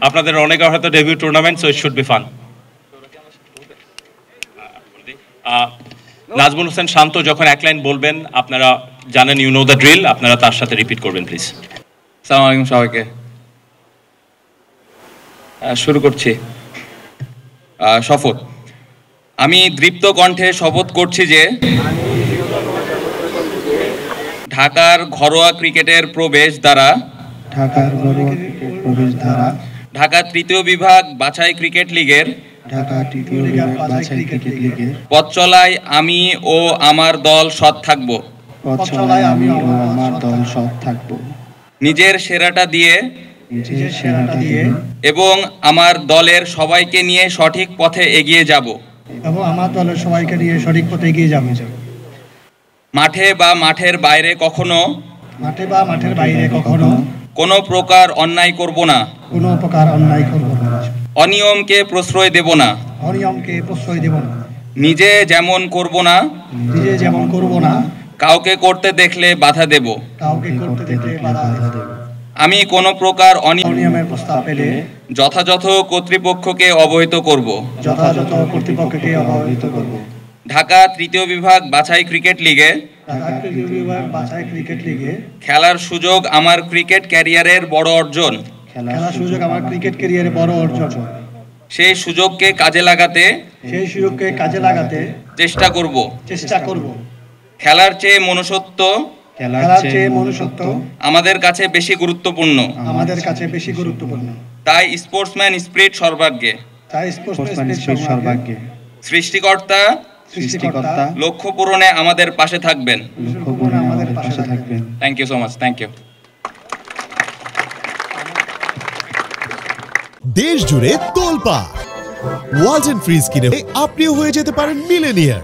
আপনাদের অনেকের হয়তো debut tournament, so it should be fun. Najmul Hossain Shanto যখন এক লাইন বলবেন, আপনারা জানেন, ইউ নো দ্য ড্রিল, আপনারা তার সাথে রিপিট করবেন প্লিজ। আসসালামু আলাইকুম সবাইকে। শুরু করছি। শপথ। আমি দৃপ্ত কণ্ঠে শপথ করছি যে ঢাকার ঘরোয়া ক্রিকেটের প্রবেশ দ্বারা ঢাকা তৃতীয় বিভাগ বাছাই ক্রিকেট লিগের পথ চলায় আমি ও আমার দল সৎ থাকব। নিজের সেরাটা দিয়ে এবং আমার দলের সবাইকে নিয়ে সঠিক পথে এগিয়ে যাব। মাঠে বা মাঠের বাইরে কখনো কোনো প্রকার অন্যায় করব না। অনিয়মকে প্রশ্রয় দেব না। নিজে যেমন করব না, কাউকে করতে দেখলে বাধা দেব। আমি কোনো প্রকার অনিয়মের প্রস্তাব পেলে যথাযথ কর্তৃপক্ষকে অবহিত করব। ঢাকা তৃতীয় বিভাগ বাছাই ক্রিকেট লিগে খেলার সুযোগ আমার ক্রিকেট ক্যারিয়ারের বড় অর্জন। সেই সুযোগকে কাজে লাগাতে চেষ্টা করব। খেলার চেয়ে মনুষ্যত্ব আমাদের কাছে বেশি গুরুত্বপূর্ণ। তাই স্পোর্টসম্যান স্পিরিট সর্বাগ্যে। সৃষ্টিকর্তা লক্ষ্য পূরণে আমাদের পাশে থাকবেন। Thank you so much. Thank you. দেশ জুড়ে তোলপাড়। ওয়ালটন ফ্রিজ কিনে আপনিও হয়ে যেতে পারেন মিলেনিয়ার।